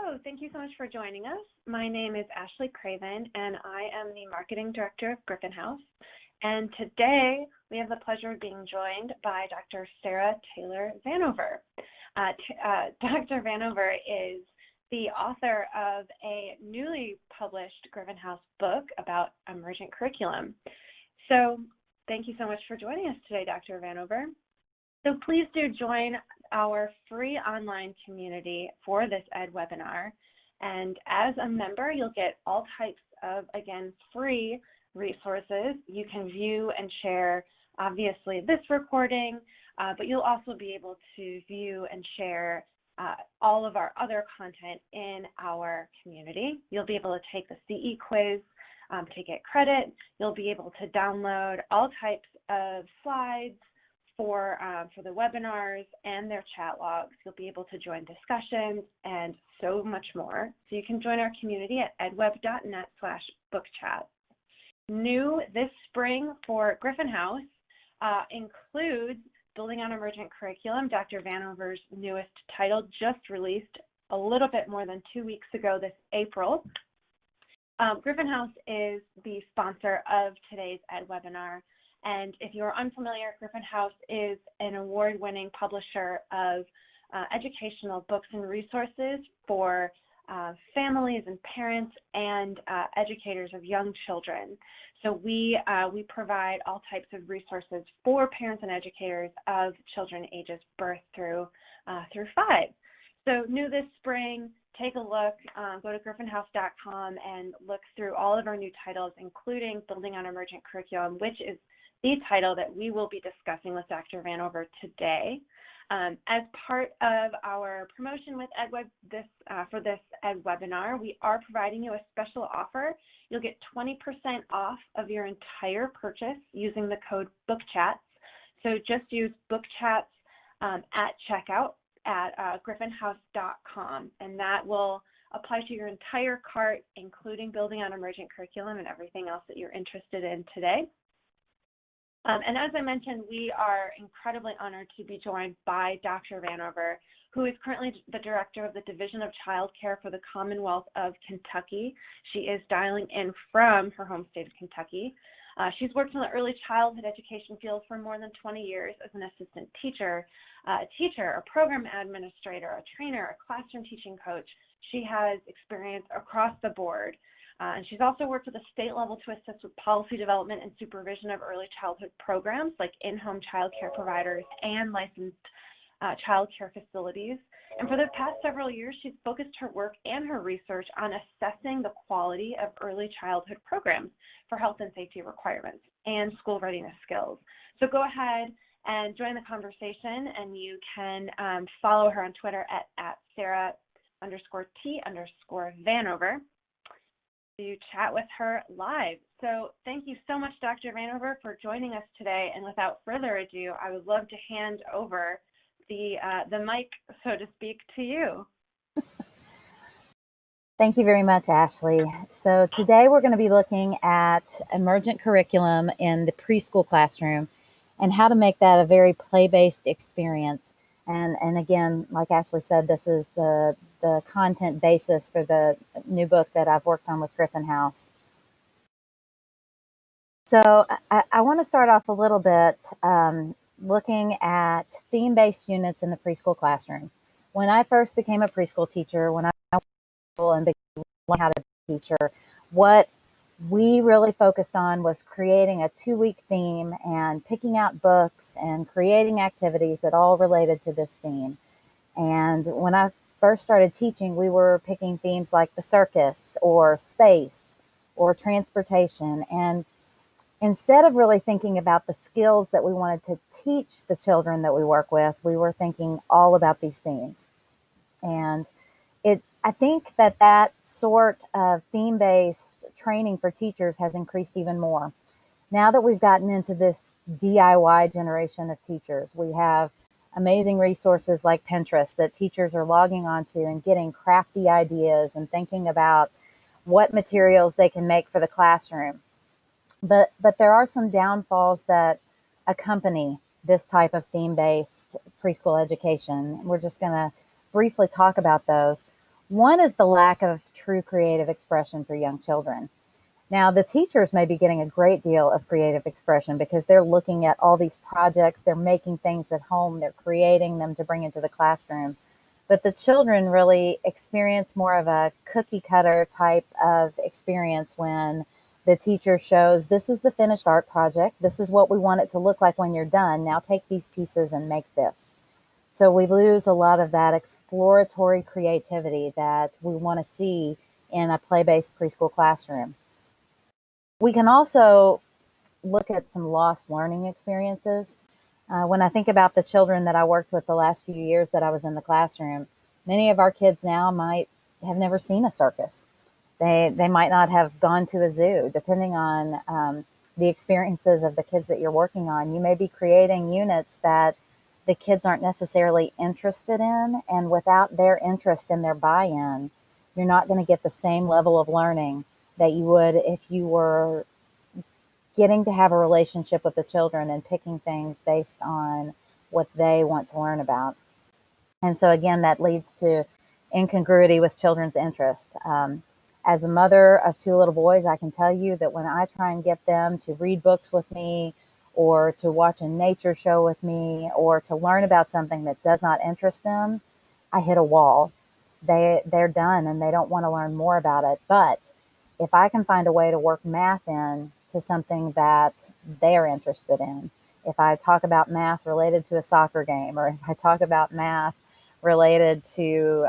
Hello, thank you so much for joining us. My name is Ashley Craven, and I am the Marketing Director of Griffin House. And today, we have the pleasure of being joined by Dr. Sarah Taylor Vanover. Dr. Vanover is the author of a newly published Griffin House book about emergent curriculum. So thank you so much for joining us today, Dr. Vanover. So please do join our free online community for this Ed webinar. And as a member, you'll get all types of, again, free resources. You can view and share, obviously, this recording, but you'll also be able to view and share all of our other content in our community. You'll be able to take the CE quiz to get credit. You'll be able to download all types of slides for the webinars and their chat logs. You'll be able to join discussions and so much more. So you can join our community at edweb.net/bookchat. New this spring for Griffin House includes Building on Emergent Curriculum, Dr. Vanover's newest title, just released a little bit more than 2 weeks ago this April. Griffin House is the sponsor of today's Ed webinar. And if you're unfamiliar, Griffin House is an award-winning publisher of educational books and resources for families and parents and educators of young children. So we provide all types of resources for parents and educators of children ages birth through 5. So new this spring, take a look, go to griffinhouse.com and look through all of our new titles, including Building on Emergent Curriculum, which is the title that we will be discussing with Dr. Vanover today. As part of our promotion with EdWeb for this Ed webinar, we are providing you a special offer. You'll get 20% off of your entire purchase using the code BOOKCHATS. So just use BOOKCHATS at checkout at griffinhouse.com, and that will apply to your entire cart, including Building on Emergent Curriculum and everything else that you're interested in today. And as I mentioned, we are incredibly honored to be joined by Dr. Vanover, who is currently the Director of the Division of Child Care for the Commonwealth of Kentucky. She is dialing in from her home state of Kentucky. She's worked in the early childhood education field for more than 20 years as an assistant teacher, a program administrator, a trainer, a classroom teaching coach. She has experience across the board. And she's also worked at the state level to assist with policy development and supervision of early childhood programs like in-home child care providers and licensed child care facilities. And for the past several years, she's focused her work and her research on assessing the quality of early childhood programs for health and safety requirements and school readiness skills. So go ahead and join the conversation, and you can follow her on Twitter at Sarah_T_Vanover. To chat with her live. So thank you so much, Dr. Vanover, for joining us today. And without further ado, I would love to hand over the mic, so to speak, to you. Thank you very much, Ashley. So today we're going to be looking at emergent curriculum in the preschool classroom and how to make that a very play-based experience. And again, like Ashley said, this is the content basis for the new book that I've worked on with Griffin House. So I want to start off a little bit looking at theme-based units in the preschool classroom. When I first became a preschool teacher, when I was in school and began learning how to be a teacher, what we really focused on was creating a 2-week theme and picking out books and creating activities that all related to this theme. And when I first started teaching, we were picking themes like the circus or space or transportation. And instead of really thinking about the skills that we wanted to teach the children that we work with, we were thinking all about these themes. And I think that sort of theme-based training for teachers has increased even more. Now that we've gotten into this DIY generation of teachers, we have amazing resources like Pinterest that teachers are logging onto and getting crafty ideas and thinking about what materials they can make for the classroom. But there are some downfalls that accompany this type of theme-based preschool education. We're just going to briefly talk about those. One is the lack of true creative expression for young children. Now, the teachers may be getting a great deal of creative expression because they're looking at all these projects, they're making things at home, they're creating them to bring into the classroom. But the children really experience more of a cookie cutter type of experience when the teacher shows, this is the finished art project, this is what we want it to look like when you're done, now take these pieces and make this. So we lose a lot of that exploratory creativity that we want to see in a play-based preschool classroom. We can also look at some lost learning experiences. When I think about the children that I worked with the last few years that I was in the classroom, many of our kids now might have never seen a circus. They might not have gone to a zoo, depending on the experiences of the kids that you're working on. You may be creating units that the kids aren't necessarily interested in, and without their interest and their buy-in, you're not going to get the same level of learning that you would if you were getting to have a relationship with the children and picking things based on what they want to learn about. And so again, that leads to incongruity with children's interests. As a mother of two little boys, I can tell you that when I try and get them to read books with me, or to watch a nature show with me, or to learn about something that does not interest them, I hit a wall. They're done and they don't want to learn more about it. But if I can find a way to work math in to something that they're interested in, if I talk about math related to a soccer game, or if I talk about math related to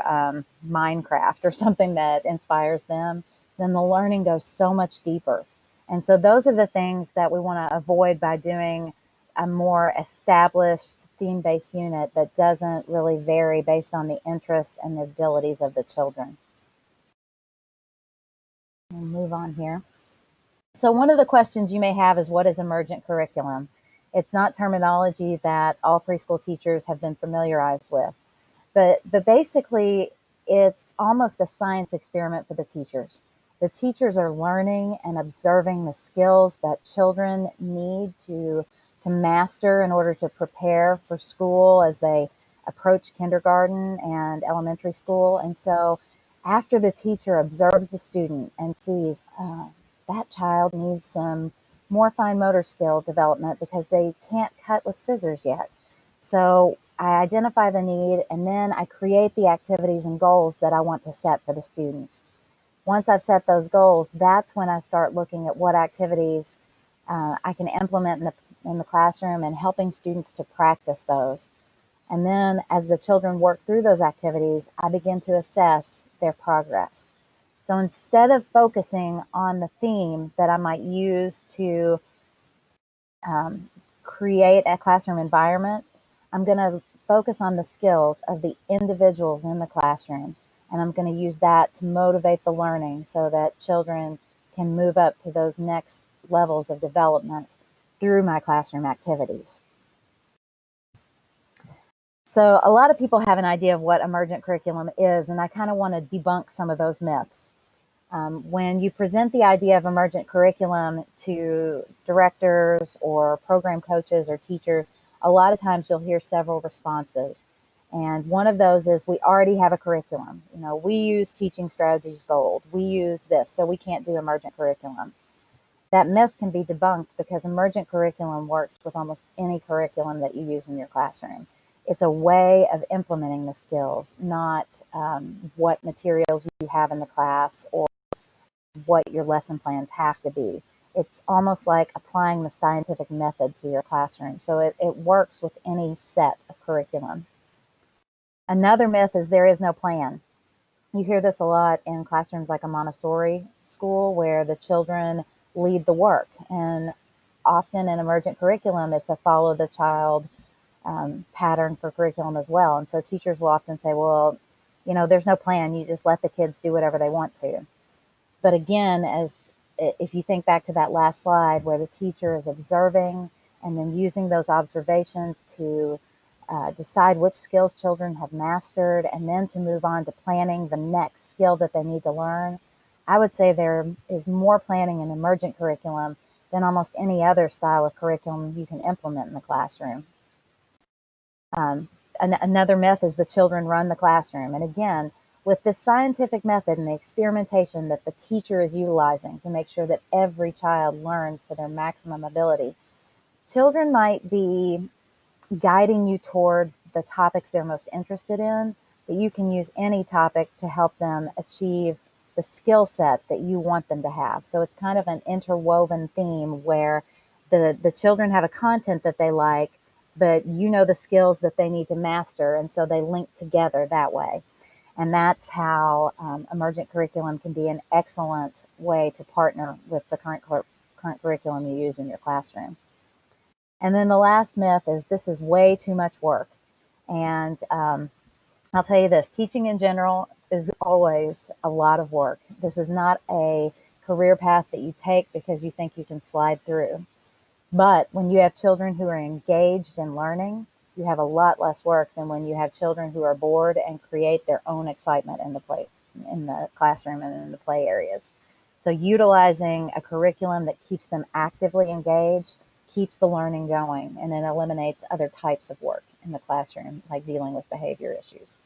Minecraft or something that inspires them, then the learning goes so much deeper. And so those are the things that we want to avoid by doing a more established theme-based unit that doesn't really vary based on the interests and the abilities of the children. We'll move on here. So one of the questions you may have is, what is emergent curriculum? It's not terminology that all preschool teachers have been familiarized with, but basically it's almost a science experiment for the teachers. The teachers are learning and observing the skills that children need to master in order to prepare for school as they approach kindergarten and elementary school. And so after the teacher observes the student and sees, that child needs some more fine motor skill development because they can't cut with scissors yet. So I identify the need, and then I create the activities and goals that I want to set for the students. Once I've set those goals, that's when I start looking at what activities I can implement in the classroom and helping students to practice those. And then as the children work through those activities, I begin to assess their progress. So instead of focusing on the theme that I might use to create a classroom environment, I'm going to focus on the skills of the individuals in the classroom. And I'm going to use that to motivate the learning so that children can move up to those next levels of development through my classroom activities. So a lot of people have an idea of what emergent curriculum is, and I kind of want to debunk some of those myths. When you present the idea of emergent curriculum to directors or program coaches or teachers, a lot of times you'll hear several responses. And one of those is, we already have a curriculum. You know, we use Teaching Strategies Gold. We use this, so we can't do emergent curriculum. That myth can be debunked because emergent curriculum works with almost any curriculum that you use in your classroom. It's a way of implementing the skills, not what materials you have in the class or what your lesson plans have to be. It's almost like applying the scientific method to your classroom. So it works with any set of curriculum. Another myth is there is no plan. You hear this a lot in classrooms like a Montessori school where the children lead the work. And often in emergent curriculum, it's a follow the child pattern for curriculum as well. And so teachers will often say, well, you know, there's no plan. You just let the kids do whatever they want to. But again, as if you think back to that last slide where the teacher is observing and then using those observations to decide which skills children have mastered and then to move on to planning the next skill that they need to learn, I would say there is more planning in emergent curriculum than almost any other style of curriculum you can implement in the classroom. Another myth is the children run the classroom. And again, with this scientific method and the experimentation that the teacher is utilizing to make sure that every child learns to their maximum ability, children might be guiding you towards the topics they're most interested in, but you can use any topic to help them achieve the skill set that you want them to have. So it's kind of an interwoven theme where the children have a content that they like, but you know the skills that they need to master, and so they link together that way. And that's how emergent curriculum can be an excellent way to partner with the current curriculum you use in your classroom. And then the last myth is this is way too much work. And I'll tell you this, teaching in general is always a lot of work. This is not a career path that you take because you think you can slide through. But when you have children who are engaged in learning, you have a lot less work than when you have children who are bored and create their own excitement in the classroom and in the play areas. So utilizing a curriculum that keeps them actively engaged keeps the learning going, and then eliminates other types of work in the classroom, like dealing with behavior issues.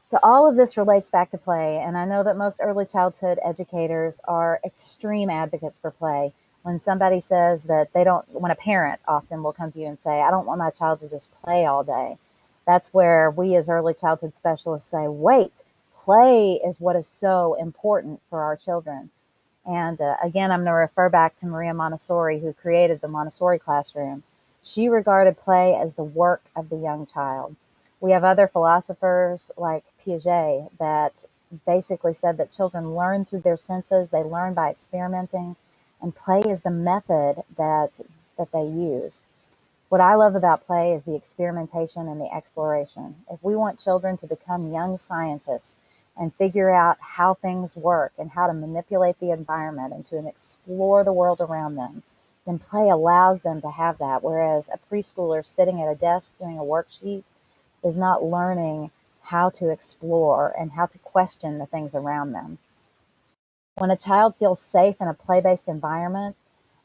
So all of this relates back to play, and I know that most early childhood educators are extreme advocates for play. When somebody says that they don't, when a parent often will come to you and say, I don't want my child to just play all day, that's where we as early childhood specialists say, wait, play is what is so important for our children. And again, I'm going to refer back to Maria Montessori, who created the Montessori classroom. She regarded play as the work of the young child. We have other philosophers like Piaget that basically said that children learn through their senses, they learn by experimenting, and play is the method that they use. What I love about play is the experimentation and the exploration. If we want children to become young scientists and figure out how things work and how to manipulate the environment and to explore the world around them, then play allows them to have that. Whereas a preschooler sitting at a desk doing a worksheet is not learning how to explore and how to question the things around them. When a child feels safe in a play-based environment,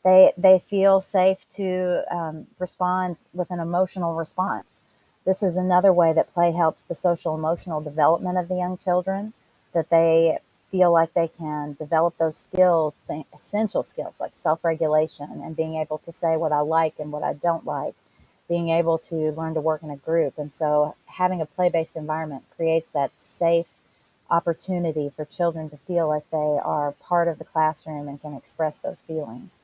they feel safe to respond with an emotional response. This is another way that play helps the social emotional development of the young children, that they feel like they can develop those skills, the essential skills like self-regulation and being able to say what I like and what I don't like, being able to learn to work in a group. And so having a play-based environment creates that safe opportunity for children to feel like they are part of the classroom and can express those feelings.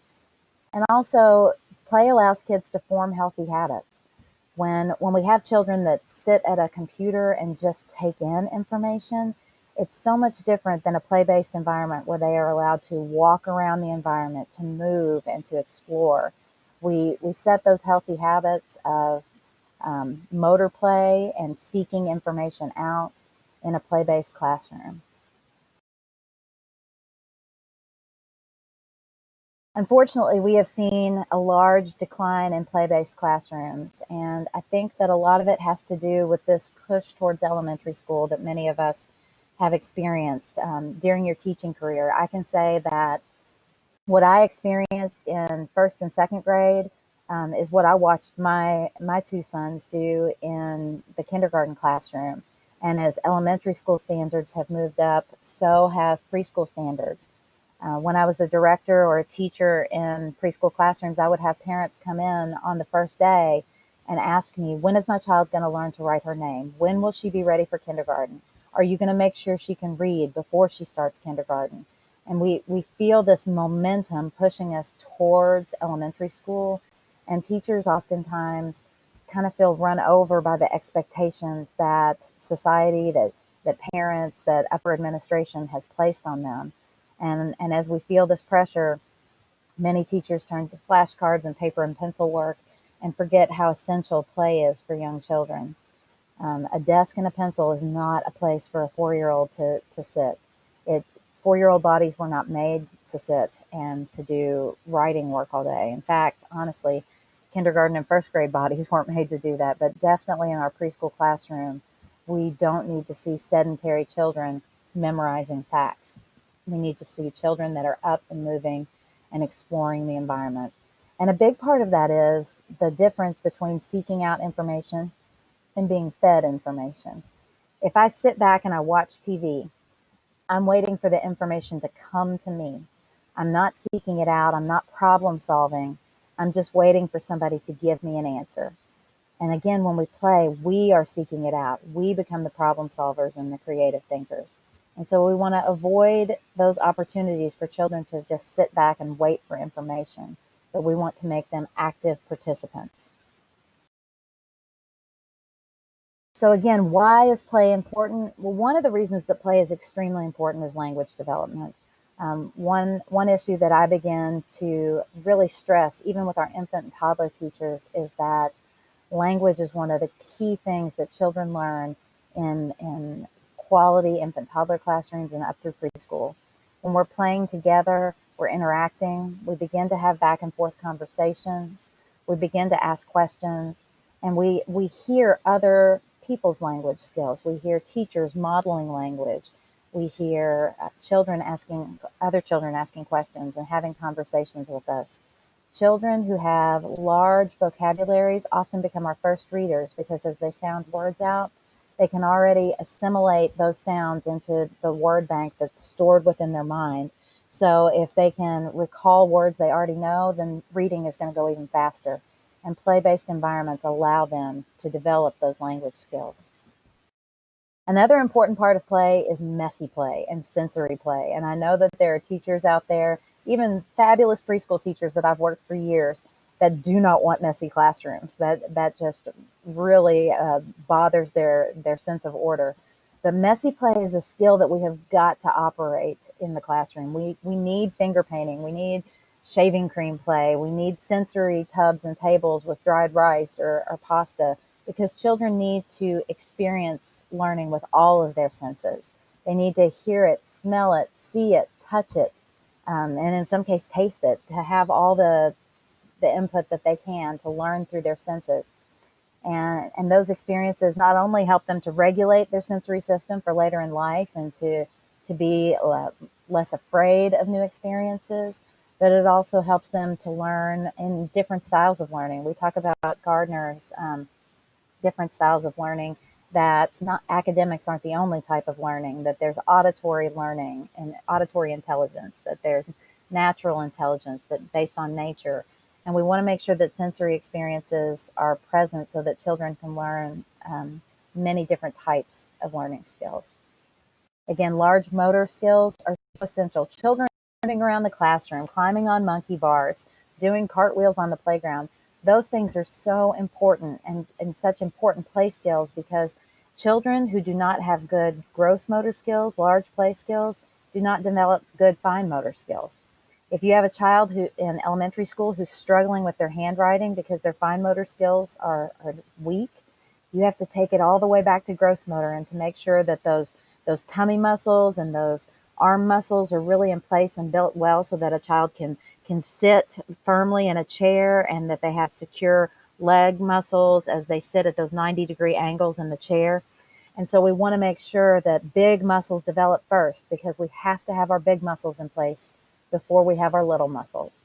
And also, play allows kids to form healthy habits. When we have children that sit at a computer and just take in information, it's so much different than a play-based environment where they are allowed to walk around the environment, to move and to explore. We set those healthy habits of motor play and seeking information out in a play-based classroom. Unfortunately, we have seen a large decline in play-based classrooms, and I think that a lot of it has to do with this push towards elementary school that many of us have experienced during your teaching career. I can say that what I experienced in first and second grade is what I watched my two sons do in the kindergarten classroom. And as elementary school standards have moved up, so have preschool standards. When I was a director or a teacher in preschool classrooms, I would have parents come in on the first day and ask me, when is my child going to learn to write her name? When will she be ready for kindergarten? Are you going to make sure she can read before she starts kindergarten? And we feel this momentum pushing us towards elementary school, and teachers oftentimes kind of feel run over by the expectations that society, that parents, that upper administration has placed on them. And as we feel this pressure, many teachers turn to flashcards and paper and pencil work and forget how essential play is for young children. A desk and a pencil is not a place for a 4-year-old to sit. 4-year-old bodies were not made to sit and to do writing work all day. In fact, honestly, kindergarten and first grade bodies weren't made to do that, but definitely in our preschool classroom, we don't need to see sedentary children memorizing facts. We need to see children that are up and moving and exploring the environment. And a big part of that is the difference between seeking out information and being fed information. If I sit back and I watch TV, I'm waiting for the information to come to me. I'm not seeking it out. I'm not problem solving. I'm just waiting for somebody to give me an answer. And again, when we play, we are seeking it out. We become the problem solvers and the creative thinkers. And so we want to avoid those opportunities for children to just sit back and wait for information, but we want to make them active participants. So again, why is play important? Well, one of the reasons that play is extremely important is language development. One issue that I begin to really stress, even with our infant and toddler teachers, is that language is one of the key things that children learn in quality infant toddler classrooms and up through preschool. When we're playing together, we're interacting, we begin to have back and forth conversations, we begin to ask questions, and we hear other people's language skills. We hear teachers modeling language. We hear children asking other children asking questions and having conversations with us. Children who have large vocabularies often become our first readers because as they sound words out, they can already assimilate those sounds into the word bank that's stored within their mind. So if they can recall words they already know, then reading is going to go even faster. And play-based environments allow them to develop those language skills. Another important part of play is messy play and sensory play. And I know that there are teachers out there, even fabulous preschool teachers that I've worked for years, that do not want messy classrooms. That just really bothers their sense of order. But messy play is a skill that we have got to operate in the classroom. We need finger painting. We need shaving cream play. We need sensory tubs and tables with dried rice or pasta, because children need to experience learning with all of their senses. They need to hear it, smell it, see it, touch it, and in some case taste it, to have all the input that they can to learn through their senses. And those experiences not only help them to regulate their sensory system for later in life and to be less afraid of new experiences, but it also helps them to learn in different styles of learning. We talk about Gardner's different styles of learning, that not academics aren't the only type of learning, that there's auditory learning and auditory intelligence, that there's natural intelligence that based on nature. And we want to make sure that sensory experiences are present so that children can learn many different types of learning skills. Again, large motor skills are so essential. Children running around the classroom, climbing on monkey bars, doing cartwheels on the playground, those things are so important and such important play skills, because children who do not have good gross motor skills, large play skills, do not develop good fine motor skills. If you have a child who in elementary school who's struggling with their handwriting because their fine motor skills are weak, you have to take it all the way back to gross motor and to make sure that those tummy muscles and those arm muscles are really in place and built well so that a child can sit firmly in a chair and that they have secure leg muscles as they sit at those 90-degree angles in the chair. And so we want to make sure that big muscles develop first, because we have to have our big muscles in place before we have our little muscles.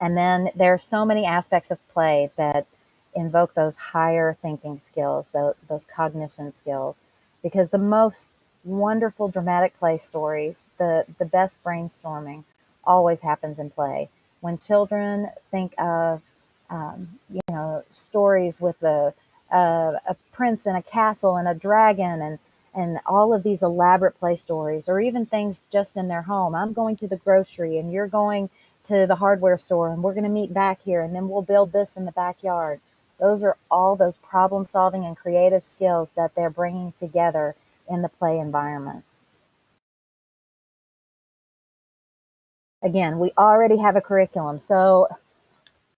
And then there are so many aspects of play that invoke those higher thinking skills, those cognition skills, because the most wonderful dramatic play stories, the best brainstorming always happens in play. When children think of, stories with a prince and a castle and a dragon and all of these elaborate play stories, or even things just in their home. I'm going to the grocery and you're going to the hardware store and we're going to meet back here and then we'll build this in the backyard. Those are all those problem solving and creative skills that they're bringing together in the play environment. Again, we already have a curriculum. So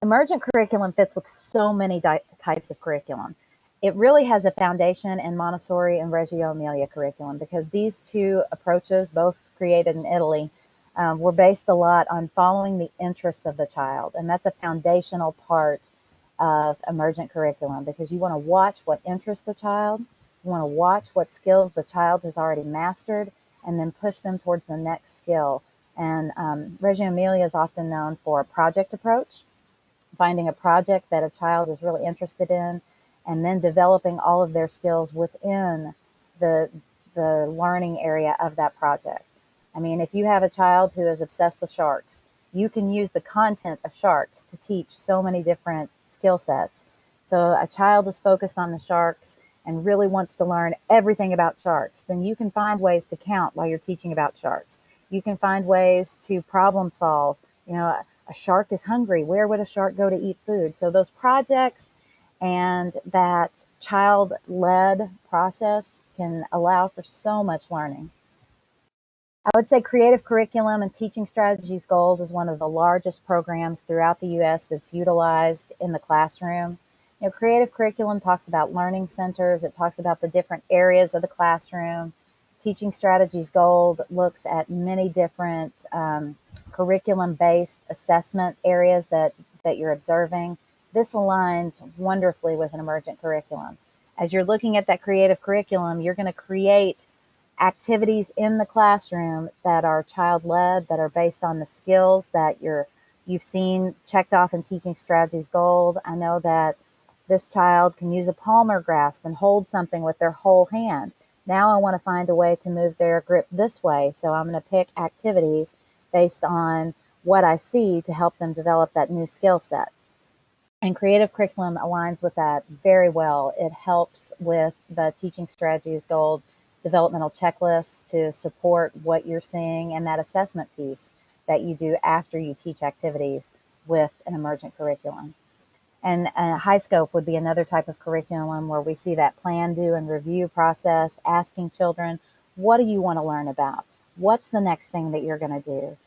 Emergent curriculum fits with so many types of curriculum. It really has a foundation in Montessori and Reggio Emilia curriculum, because these two approaches, both created in Italy, were based a lot on following the interests of the child. And that's a foundational part of Emergent curriculum, because you want to watch what interests the child, you want to watch what skills the child has already mastered, and then push them towards the next skill. And Reggio Emilia is often known for a project approach, finding a project that a child is really interested in, and then developing all of their skills within the learning area of that project. I mean, if you have a child who is obsessed with sharks, you can use the content of sharks to teach so many different skill sets. So a child is focused on the sharks and really wants to learn everything about sharks, then you can find ways to count while you're teaching about sharks. You can find ways to problem solve. You know, a shark is hungry. Where would a shark go to eat food? So those projects and that child-led process can allow for so much learning. I would say Creative Curriculum and Teaching Strategies Gold is one of the largest programs throughout the U.S. that's utilized in the classroom. You know, Creative Curriculum talks about learning centers. It talks about the different areas of the classroom. Teaching Strategies Gold looks at many different curriculum-based assessment areas that you're observing. This aligns wonderfully with an emergent curriculum. As you're looking at that creative curriculum, you're going to create activities in the classroom that are child-led, that are based on the skills that you've seen checked off in Teaching Strategies Gold. I know that this child can use a palmar grasp and hold something with their whole hand. Now I want to find a way to move their grip this way, so I'm going to pick activities based on what I see to help them develop that new skill set. And Creative Curriculum aligns with that very well. It helps with the Teaching Strategies Gold developmental checklists to support what you're seeing, and that assessment piece that you do after you teach activities with an emergent curriculum. And high scope would be another type of curriculum where we see that plan, do, and review process, asking children, what do you want to learn about? What's the next thing that you're going to do?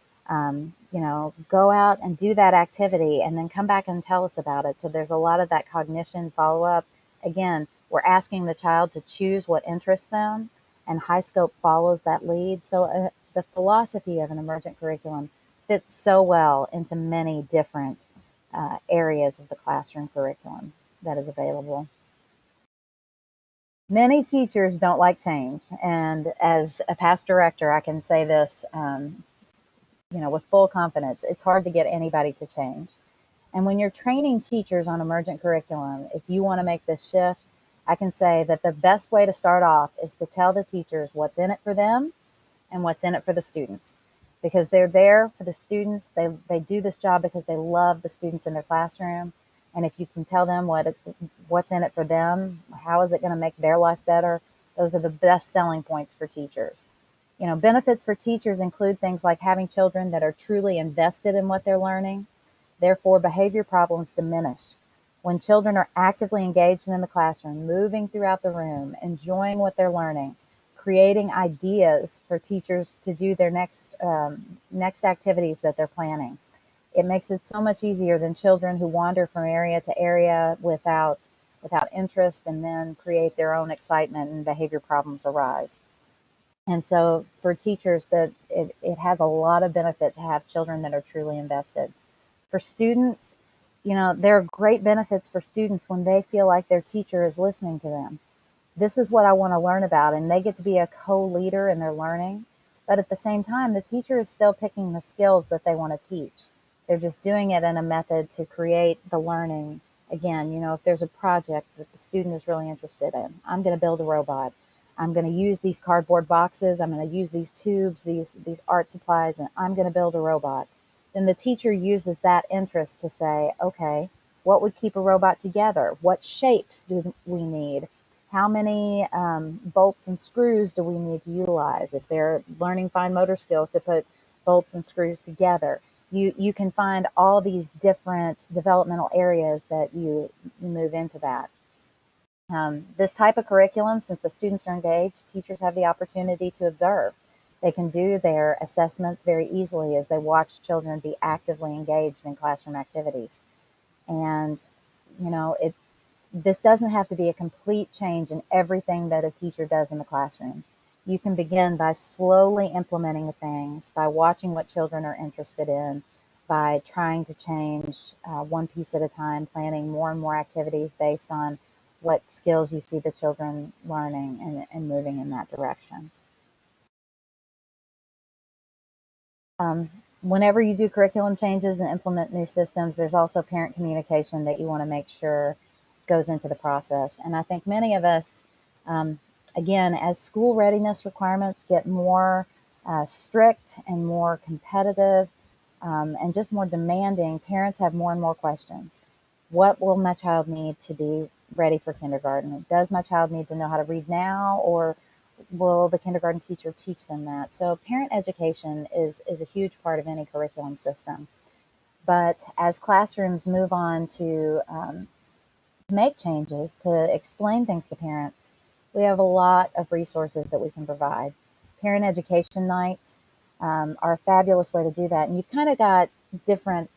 You know, go out and do that activity and then come back and tell us about it. So there's a lot of that cognition follow-up. Again, we're asking the child to choose what interests them, and high scope follows that lead. So the philosophy of an emergent curriculum fits so well into many different areas of the classroom curriculum that is available. Many teachers don't like change, and as a past director, I can say this, you know, with full confidence. It's hard to get anybody to change. And when you're training teachers on emergent curriculum, if you want to make this shift, I can say that the best way to start off is to tell the teachers what's in it for them and what's in it for the students, because they're there for the students. They do this job because they love the students in their classroom. And if you can tell them what's in it for them, how is it going to make their life better, those are the best selling points for teachers. You know, benefits for teachers include things like having children that are truly invested in what they're learning. Therefore, behavior problems diminish. When children are actively engaged in the classroom, moving throughout the room, enjoying what they're learning, creating ideas for teachers to do their next activities that they're planning. It makes it so much easier than children who wander from area to area without interest and then create their own excitement and behavior problems arise. And so for teachers, that it has a lot of benefit to have children that are truly invested. For students, you know, there are great benefits for students when they feel like their teacher is listening to them. This is what I want to learn about, and they get to be a co-leader in their learning. But at the same time, the teacher is still picking the skills that they want to teach. They're just doing it in a method to create the learning. Again, you know, if there's a project that the student is really interested in, I'm going to build a robot. I'm going to use these cardboard boxes. I'm going to use these tubes, these art supplies, and I'm going to build a robot. Then the teacher uses that interest to say, okay, what would keep a robot together? What shapes do we need? How many bolts and screws do we need to utilize? If they're learning fine motor skills, to put bolts and screws together. You can find all these different developmental areas that you move into that. This type of curriculum, since the students are engaged, teachers have the opportunity to observe. They can do their assessments very easily as they watch children be actively engaged in classroom activities. And, you know, this doesn't have to be a complete change in everything that a teacher does in the classroom. You can begin by slowly implementing the things, by watching what children are interested in, by trying to change one piece at a time, planning more and more activities based on what skills you see the children learning and moving in that direction. Whenever you do curriculum changes and implement new systems, there's also parent communication that you want to make sure goes into the process. And I think many of us Again, as school readiness requirements get more strict and more competitive and just more demanding, parents have more and more questions. What will my child need to be ready for kindergarten? Does my child need to know how to read now, or will the kindergarten teacher teach them that? So parent education is a huge part of any curriculum system. But as classrooms move on to make changes, to explain things to parents, we have a lot of resources that we can provide. Parent education nights are a fabulous way to do that. And you've kind of got different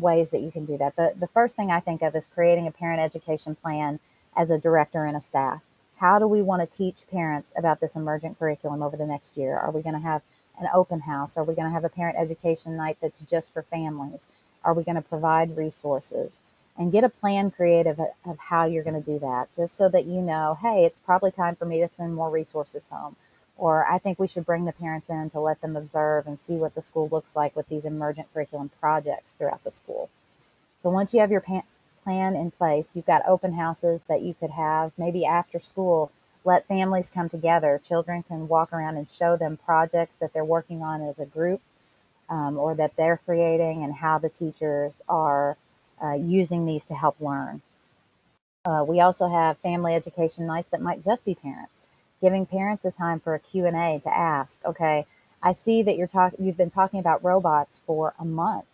ways that you can do that. The first thing I think of is creating a parent education plan as a director and a staff. How do we want to teach parents about this emergent curriculum over the next year? Are we going to have an open house? Are we going to have a parent education night that's just for families? Are we going to provide resources? And get a plan creative of how you're going to do that, just so that you know, hey, it's probably time for me to send more resources home. Or I think we should bring the parents in to let them observe and see what the school looks like with these emergent curriculum projects throughout the school. So once you have your plan in place, you've got open houses that you could have maybe after school. Let families come together. Children can walk around and show them projects that they're working on as a group, or that they're creating, and how the teachers are using these to help learn. We also have family education nights that might just be parents, giving parents a time for a Q&A to ask, okay, I see that you've been talking about robots for a month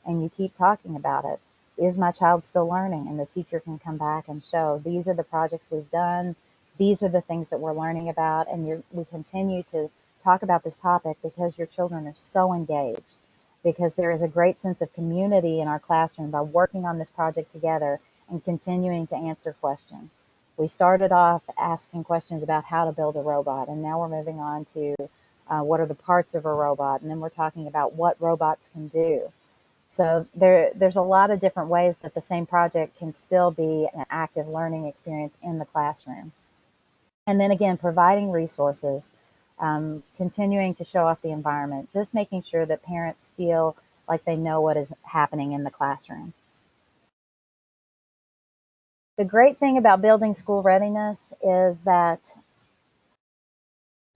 and you keep talking about it. Is my child still learning? And the teacher can come back and show, these are the projects we've done. These are the things that we're learning about. And we continue to talk about this topic because your children are so engaged, because there is a great sense of community in our classroom by working on this project together and continuing to answer questions. We started off asking questions about how to build a robot, and now we're moving on to what are the parts of a robot, and then we're talking about what robots can do. So there's a lot of different ways that the same project can still be an active learning experience in the classroom. And then again, providing resources, continuing to show off the environment, just making sure that parents feel like they know what is happening in the classroom. The great thing about building school readiness is that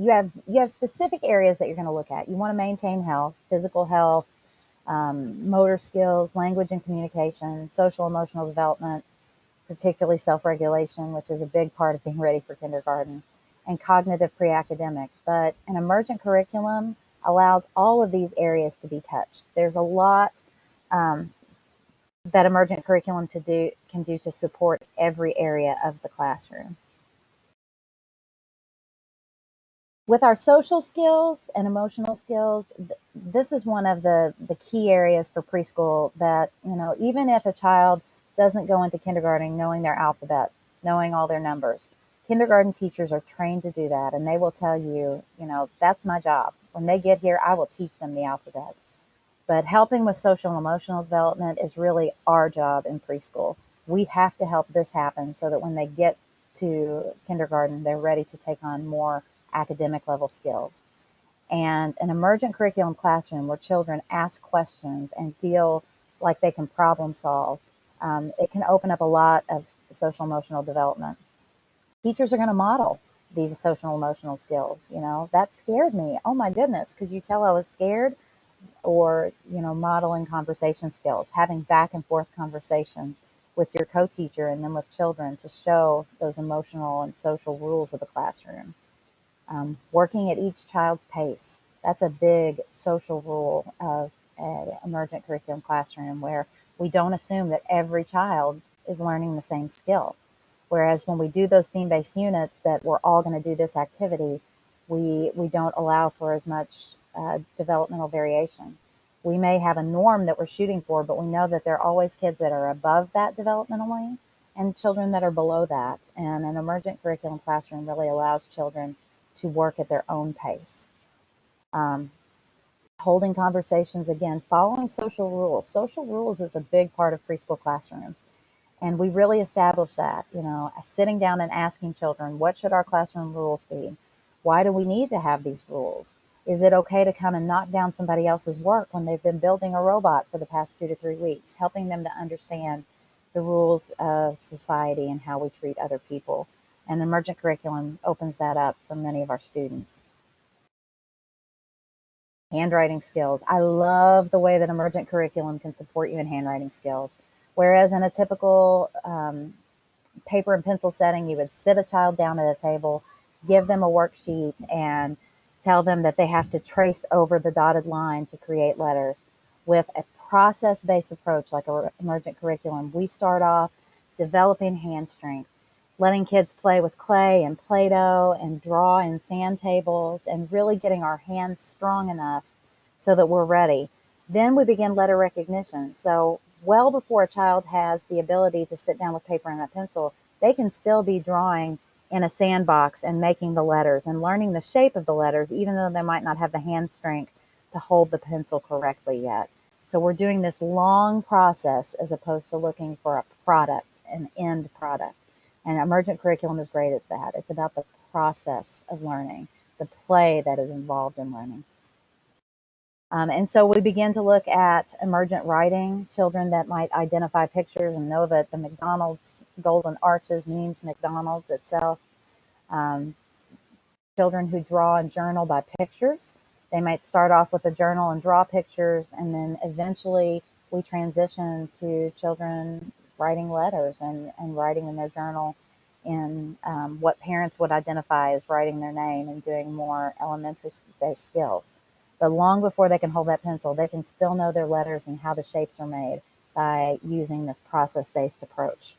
you have specific areas that you're going to look at. You want to maintain health, physical health, motor skills, language and communication, social emotional development, particularly self-regulation, which is a big part of being ready for kindergarten, and cognitive pre-academics. But an emergent curriculum allows all of these areas to be touched. There's a lot that emergent curriculum can do to support every area of the classroom. With our social skills and emotional skills, this is one of the key areas for preschool that, even if a child doesn't go into kindergarten knowing their alphabet, knowing all their numbers, kindergarten teachers are trained to do that. And they will tell you, that's my job. When they get here, I will teach them the alphabet. But helping with social and emotional development is really our job in preschool. We have to help this happen so that when they get to kindergarten, they're ready to take on more academic level skills. And an emergent curriculum classroom where children ask questions and feel like they can problem solve, it can open up a lot of social emotional development. Teachers are going to model these social emotional skills. That scared me. Oh my goodness, could you tell I was scared? Or, modeling conversation skills, having back and forth conversations with your co-teacher and then with children to show those emotional and social rules of the classroom. Working at each child's pace. That's a big social rule of an emergent curriculum classroom, where we don't assume that every child is learning the same skill. Whereas when we do those theme-based units that we're all going to do this activity, we don't allow for as much developmental variation. We may have a norm that we're shooting for, but we know that there are always kids that are above that developmentally and children that are below that. And an emergent curriculum classroom really allows children to work at their own pace. Holding conversations, again, following social rules. Social rules is a big part of preschool classrooms. And we really establish that, sitting down and asking children, what should our classroom rules be? Why do we need to have these rules? Is it okay to come and knock down somebody else's work when they've been building a robot for the past 2 to 3 weeks? Helping them to understand the rules of society and how we treat other people. And Emergent curriculum opens that up for many of our students. Handwriting skills. I love the way that Emergent curriculum can support you in handwriting skills. Whereas in a typical paper and pencil setting, you would sit a child down at a table, give them a worksheet, and tell them that they have to trace over the dotted line to create letters. With a process-based approach like Emergent curriculum, we start off developing hand strength, letting kids play with clay and Play-Doh and draw in sand tables, and really getting our hands strong enough so that we're ready. Then we begin letter recognition. So well before a child has the ability to sit down with paper and a pencil, they can still be drawing in a sandbox and making the letters and learning the shape of the letters, even though they might not have the hand strength to hold the pencil correctly yet. So we're doing this long process as opposed to looking for a product, an end product. And Emergent curriculum is great at that. It's about the process of learning, the play that is involved in learning. And so we begin to look at emergent writing, children that might identify pictures and know that the McDonald's golden arches means McDonald's itself. Um, Children who draw and journal by pictures. They might start off with a journal and draw pictures, and then eventually we transition to children writing letters and writing in their journal in what parents would identify as writing their name and doing more elementary-based skills. But long before they can hold that pencil, they can still know their letters and how the shapes are made by using this process-based approach.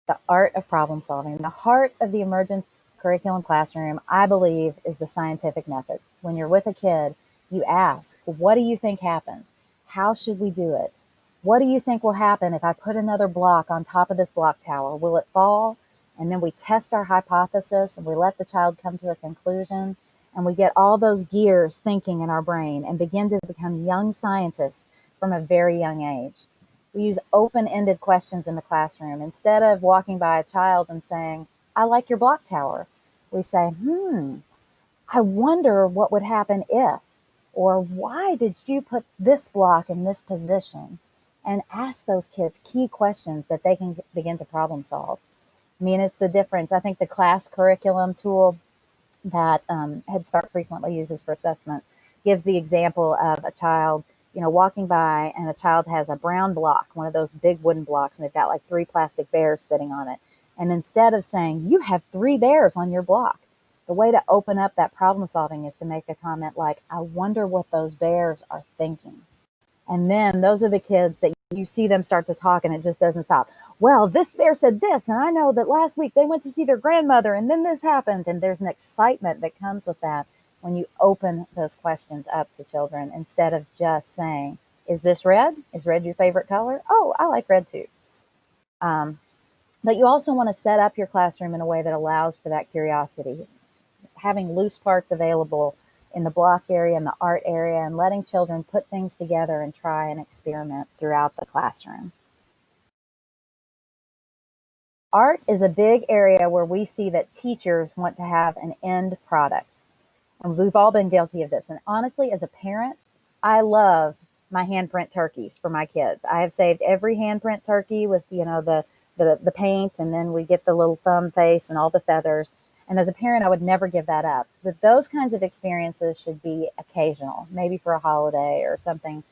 The art of problem solving. The heart of the Emergent curriculum classroom, I believe, is the scientific method. When you're with a kid, you ask, what do you think happens? How should we do it? What do you think will happen if I put another block on top of this block tower? Will it fall? And then we test our hypothesis and we let the child come to a conclusion, and we get all those gears thinking in our brain and begin to become young scientists from a very young age. We use open-ended questions in the classroom. Instead of walking by a child and saying, I like your block tower, we say, I wonder what would happen if, or why did you put this block in this position? And ask those kids key questions that they can begin to problem solve. I mean, it's the difference. I think the class curriculum tool that Head Start frequently uses for assessment gives the example of a child, walking by, and a child has a brown block, one of those big wooden blocks, and they've got like 3 plastic bears sitting on it. And instead of saying, you have 3 bears on your block, the way to open up that problem solving is to make a comment like, I wonder what those bears are thinking. And then those are the kids that you see them start to talk and it just doesn't stop. Well, this bear said this, and I know that last week they went to see their grandmother and then this happened. And there's an excitement that comes with that when you open those questions up to children instead of just saying, is this red? Is red your favorite color? Oh, I like red too. But you also want to set up your classroom in a way that allows for that curiosity. Having loose parts available in the block area and the art area, and letting children put things together and try and experiment throughout the classroom. Art is a big area where we see that teachers want to have an end product. And we've all been guilty of this. And honestly, as a parent, I love my handprint turkeys for my kids. I have saved every handprint turkey with, the paint, and then we get the little thumb face and all the feathers. And as a parent, I would never give that up. But those kinds of experiences should be occasional, maybe for a holiday or something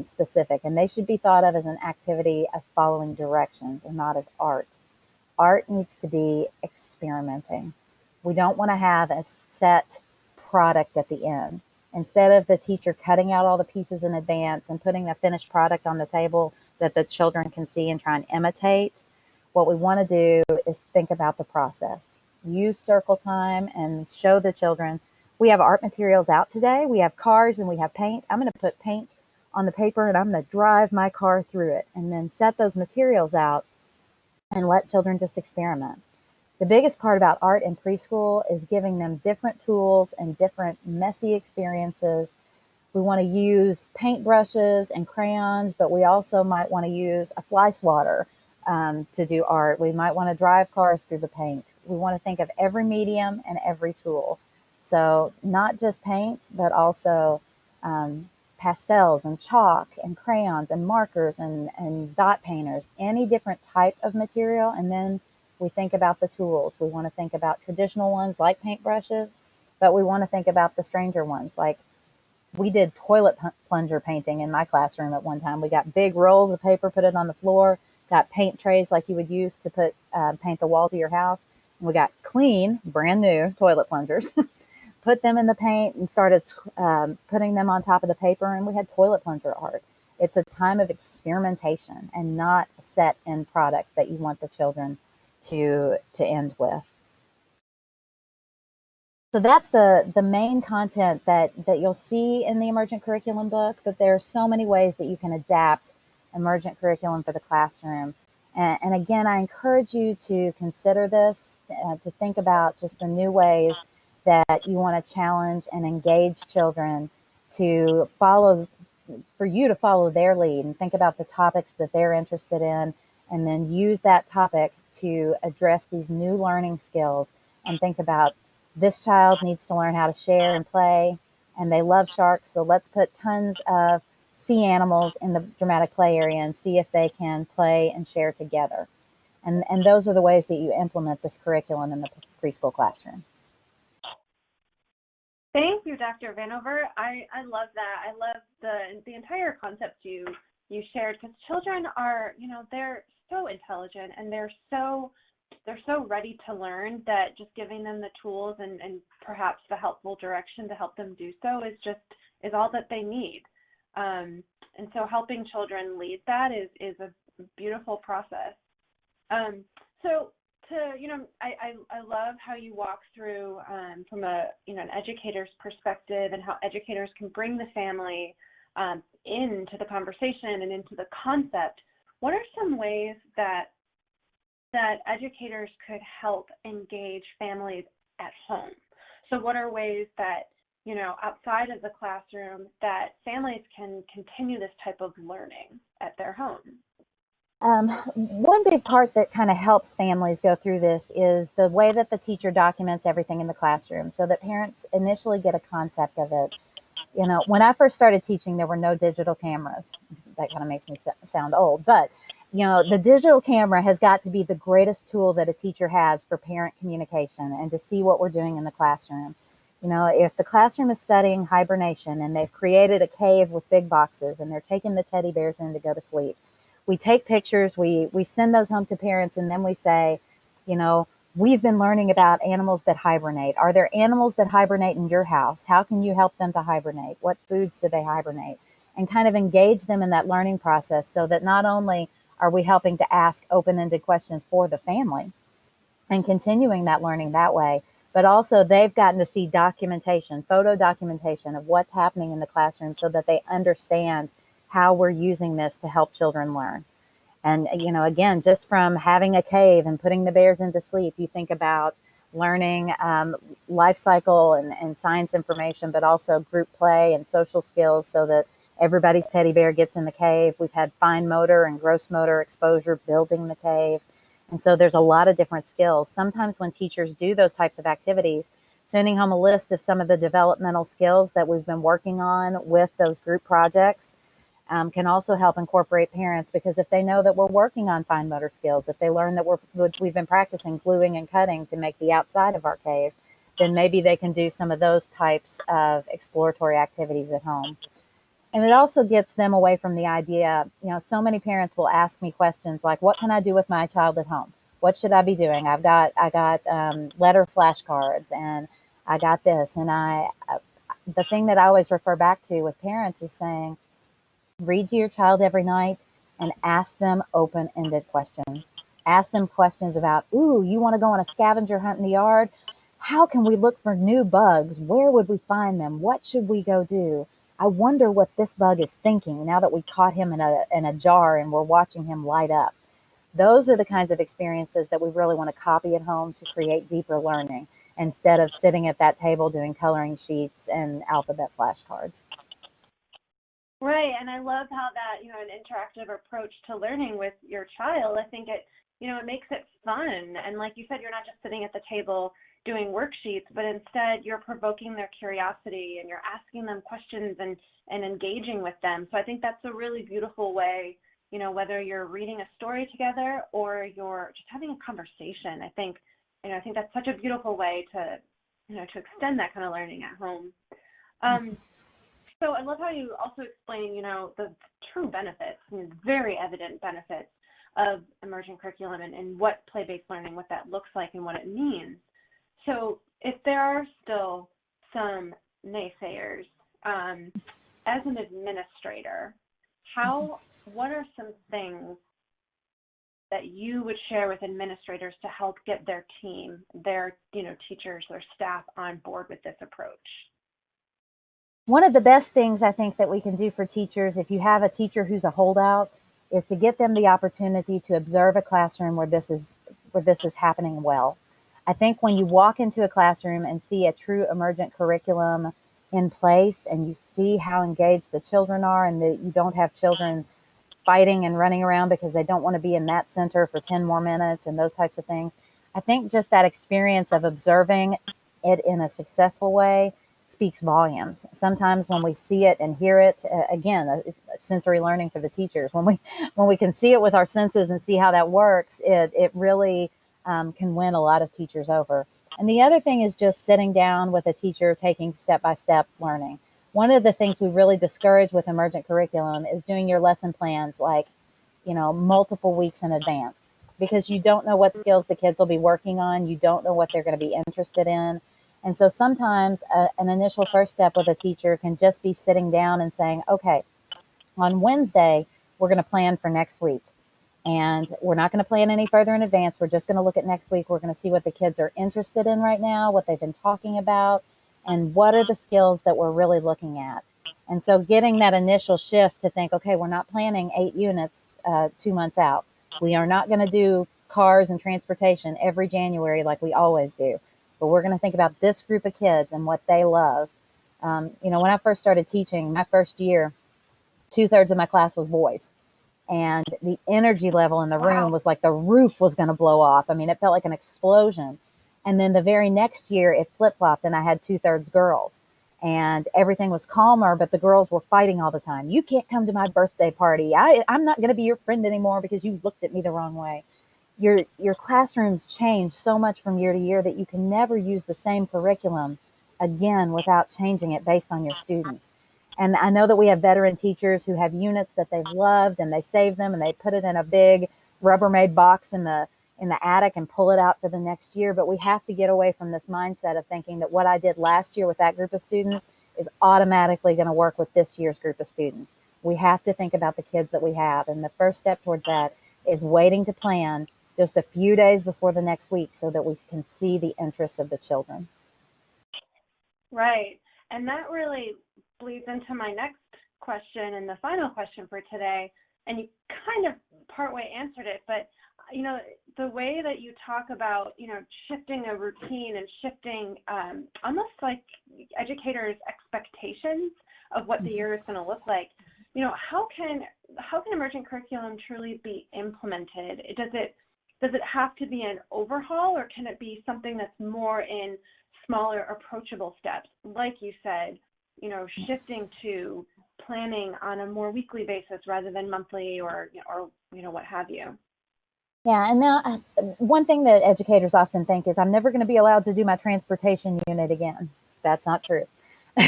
specific. And they should be thought of as an activity of following directions and not as art. Art needs to be experimenting. We don't want to have a set product at the end. Instead of the teacher cutting out all the pieces in advance and putting a finished product on the table that the children can see and try and imitate, what we want to do is think about the process. Use circle time and show the children, we have art materials out today. We have cars and we have paint. I'm going to put paint on the paper and I'm going to drive my car through it, and then set those materials out and let children just experiment. The biggest part about art in preschool is giving them different tools and different messy experiences. We want to use paintbrushes and crayons, but we also might want to use a fly swatter to do art. We might want to drive cars through the paint. We want to think of every medium and every tool. So not just paint, but also pastels and chalk and crayons and markers and dot painters, any different type of material. And then we think about the tools. We want to think about traditional ones like paintbrushes, but we want to think about the stranger ones. Like we did toilet plunger painting in my classroom at one time. We got big rolls of paper, put it on the floor, got paint trays like you would use to paint the walls of your house. And we got clean, brand new toilet plungers, put them in the paint and started putting them on top of the paper, and we had toilet plunger art. It's a time of experimentation and not a set end product that you want the children to end with. So that's the main content that you'll see in the Emergent Curriculum book, but there are so many ways that you can adapt Emergent Curriculum for the classroom. And again, I encourage you to consider this, to think about just the new ways that you want to challenge and engage children to follow, for you to follow their lead and think about the topics that they're interested in, and then use that topic to address these new learning skills and think about this child needs to learn how to share and play, and they love sharks, so let's put tons of sea animals in the dramatic play area and see if they can play and share together. And those are the ways that you implement this curriculum in the preschool classroom. Thank you, Dr. Vanover. I love that. I love the entire concept you shared, because children are, they're so intelligent and they're so ready to learn that just giving them the tools and perhaps the helpful direction to help them do so is all that they need. And so helping children lead that is a beautiful process. I love how you walk through from an educator's perspective, and how educators can bring the family into the conversation and into the concept. What are some ways that educators could help engage families at home? So what are ways that, outside of the classroom, that families can continue this type of learning at their home? One big part that kind of helps families go through this is the way that the teacher documents everything in the classroom, so that parents initially get a concept of it. When I first started teaching, there were no digital cameras. That kind of makes me sound old, but the digital camera has got to be the greatest tool that a teacher has for parent communication and to see what we're doing in the classroom. If the classroom is studying hibernation and they've created a cave with big boxes and they're taking the teddy bears in to go to sleep, we take pictures, we send those home to parents, and then we say, we've been learning about animals that hibernate. Are there animals that hibernate in your house? How can you help them to hibernate? What foods do they hibernate? And kind of engage them in that learning process, so that not only are we helping to ask open-ended questions for the family and continuing that learning that way, but also they've gotten to see documentation, photo documentation of what's happening in the classroom, so that they understand how we're using this to help children learn. And, again, just from having a cave and putting the bears into sleep, you think about learning life cycle and science information, but also group play and social skills, so that everybody's teddy bear gets in the cave. We've had fine motor and gross motor exposure building the cave. And so there's a lot of different skills. Sometimes when teachers do those types of activities, sending home a list of some of the developmental skills that we've been working on with those group projects can also help incorporate parents, because if they know that we're working on fine motor skills, if they learn that we've been practicing gluing and cutting to make the outside of our cave, then maybe they can do some of those types of exploratory activities at home. And it also gets them away from the idea, so many parents will ask me questions like, what can I do with my child at home? What should I be doing? I got letter flashcards, and I got this. And the thing that I always refer back to with parents is saying, read to your child every night and ask them open-ended questions. Ask them questions about, you want to go on a scavenger hunt in the yard? How can we look for new bugs? Where would we find them? What should we go do? I wonder what this bug is thinking now that we caught him in a jar and we're watching him light up. Those are the kinds of experiences that we really want to copy at home to create deeper learning, instead of sitting at that table doing coloring sheets and alphabet flashcards. Right, and I love how that, an interactive approach to learning with your child, I think it makes it fun. And like you said, you're not just sitting at the table, doing worksheets, but instead you're provoking their curiosity and you're asking them questions and engaging with them. So I think that's a really beautiful way, you know, whether you're reading a story together or you're just having a conversation. I think that's such a beautiful way to, you know, to extend that kind of learning at home. So I love how you also explain, you know, the true benefits, and very evident benefits of emergent curriculum and what play-based learning, what that looks like and what it means. So if there are still some naysayers, as an administrator, what are some things that you would share with administrators to help get their team, their, you know, teachers, their staff on board with this approach? One of the best things I think that we can do for teachers, if you have a teacher who's a holdout, is to get them the opportunity to observe a classroom where this is happening well. I think when you walk into a classroom and see a true emergent curriculum in place and you see how engaged the children are, and that you don't have children fighting and running around because they don't want to be in that center for 10 more minutes and those types of things, I think just that experience of observing it in a successful way speaks volumes. Sometimes when we see it and hear it, again, sensory learning for the teachers, when we can see it with our senses and see how that works, it really can win a lot of teachers over. And the other thing is just sitting down with a teacher, taking step-by-step learning. One of the things we really discourage with emergent curriculum is doing your lesson plans like, you know, multiple weeks in advance, because you don't know what skills the kids will be working on. You don't know what they're going to be interested in. And so sometimes an initial first step with a teacher can just be sitting down and saying, okay, on Wednesday, we're going to plan for next week. And we're not going to plan any further in advance. We're just going to look at next week. We're going to see what the kids are interested in right now, what they've been talking about, and what are the skills that we're really looking at. And so getting that initial shift to think, okay, we're not planning 8 units 2 months out. We are not going to do cars and transportation every January like we always do. But we're going to think about this group of kids and what they love. You know, when I first started teaching, my first year, 2/3 of my class was boys. And the energy level in the room was like the roof was going to blow off. I mean, it felt like an explosion. And then the very next year, it flip-flopped, and I had 2/3 girls. And everything was calmer, but the girls were fighting all the time. You can't come to my birthday party. I'm not going to be your friend anymore because you looked at me the wrong way. Your classrooms change so much from year to year that you can never use the same curriculum again without changing it based on your students. And I know that we have veteran teachers who have units that they've loved, and they save them and they put it in a big Rubbermaid box in the attic and pull it out for the next year. But we have to get away from this mindset of thinking that what I did last year with that group of students is automatically going to work with this year's group of students. We have to think about the kids that we have. And the first step towards that is waiting to plan just a few days before the next week so that we can see the interests of the children. Right. And that really bleeds into my next question and the final question for today. And you kind of partway answered it, but you know, the way that you talk about, you know, shifting a routine and shifting almost like educators' expectations of what the year is going to look like. You know, how can emergent curriculum truly be implemented? Does it have to be an overhaul, or can it be something that's more in smaller, approachable steps? Like you said, you know, shifting to planning on a more weekly basis rather than monthly, or you know, what have you. Yeah, and now one thing that educators often think is, I'm never going to be allowed to do my transportation unit again. That's not true.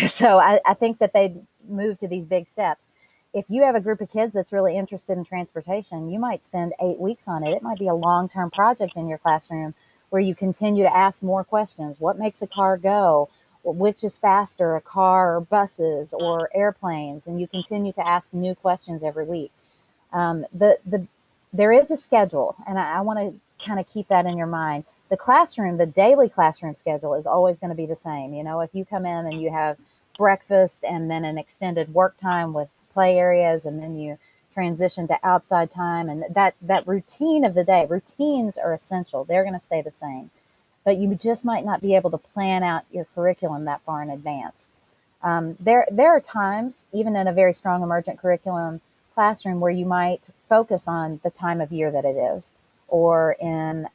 So I think that they move to these big steps. If you have a group of kids that's really interested in transportation, you might spend 8 weeks on it. It might be a long-term project in your classroom where you continue to ask more questions. What makes a car go? Which is faster, a car or buses or airplanes? And you continue to ask new questions every week. There is a schedule, and I want to kind of keep that in your mind. The daily classroom schedule is always going to be the same. You know, if you come in and you have breakfast and then an extended work time with play areas, and then you transition to outside time, and that routine of the day, routines are essential. They're going to stay the same, but you just might not be able to plan out your curriculum that far in advance. There are times, even in a very strong emergent curriculum classroom, where you might focus on the time of year that it is, or in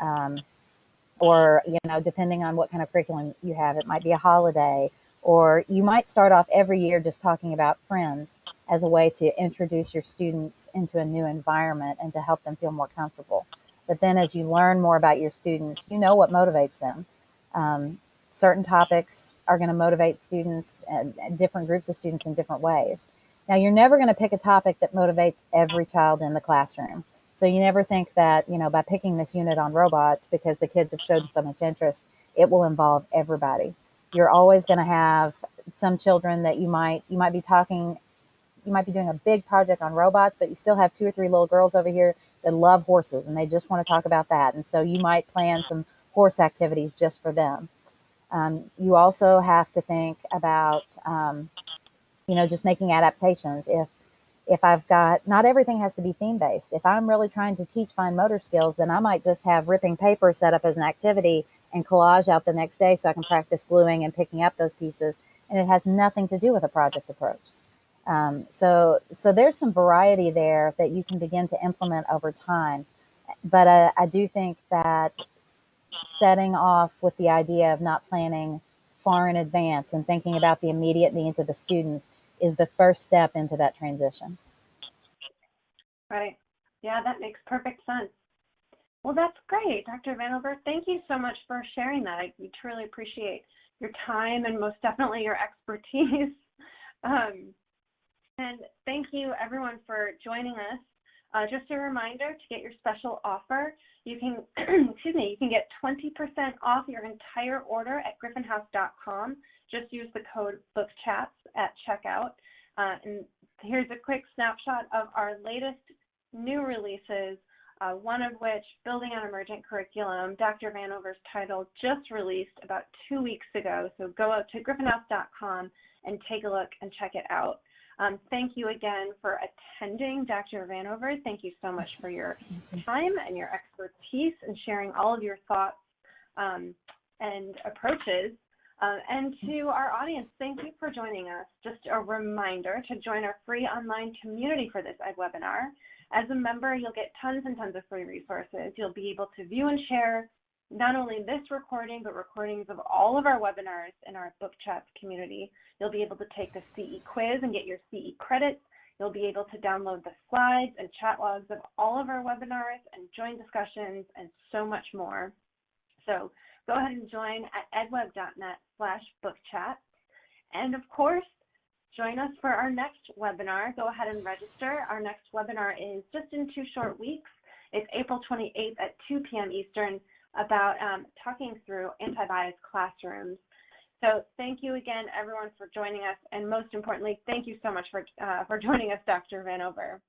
or, you know, depending on what kind of curriculum you have, it might be a holiday, or you might start off every year just talking about friends as a way to introduce your students into a new environment and to help them feel more comfortable. But then as you learn more about your students, you know what motivates them. Um, Certain topics are going to motivate students and different groups of students in different ways. Now, you're never going to pick a topic that motivates every child in the classroom. So you never think that, you know, by picking this unit on robots, because the kids have shown so much interest, it will involve everybody. You're always going to have some children that you might be talking, you might be doing a big project on robots, but you still have 2 or 3 little girls over here that love horses and they just want to talk about that. And so you might plan some horse activities just for them. You also have to think about, you know, just making adaptations. If I've got, not everything has to be theme based. If I'm really trying to teach fine motor skills, then I might just have ripping paper set up as an activity and collage out the next day so I can practice gluing and picking up those pieces. And it has nothing to do with a project approach. So there's some variety there that you can begin to implement over time. But I do think that setting off with the idea of not planning far in advance and thinking about the immediate needs of the students is the first step into that transition. Right. Yeah, that makes perfect sense. Well, that's great, Dr. Vanover. Thank you so much for sharing that. We truly appreciate your time and most definitely your expertise. And thank you, everyone, for joining us. Just a reminder, to get your special offer, you can, excuse me, you can get 20% off your entire order at griffinhouse.com. Just use the code BOOKCHATS at checkout. And here's a quick snapshot of our latest new releases, one of which, Building on Emergent Curriculum, Dr. Vanover's title, just released about 2 weeks ago. So go out to griffinhouse.com and take a look and check it out. Thank you again for attending, Dr. Vanover. Thank you so much for your time and your expertise and sharing all of your thoughts and approaches. And to our audience, thank you for joining us. Just a reminder to join our free online community for this webinar. As a member, you'll get tons and tons of free resources. You'll be able to view and share not only this recording, but recordings of all of our webinars in our Book Chats community. You'll be able to take the CE quiz and get your CE credits. You'll be able to download the slides and chat logs of all of our webinars and join discussions and so much more. So go ahead and join at edweb.net/bookchat. And of course, join us for our next webinar. Go ahead and register. Our next webinar is just in 2 short weeks. It's April 28th at 2 p.m. Eastern, about talking through anti-bias classrooms. So thank you again, everyone, for joining us. And most importantly, thank you so much for joining us, Dr. Vanover.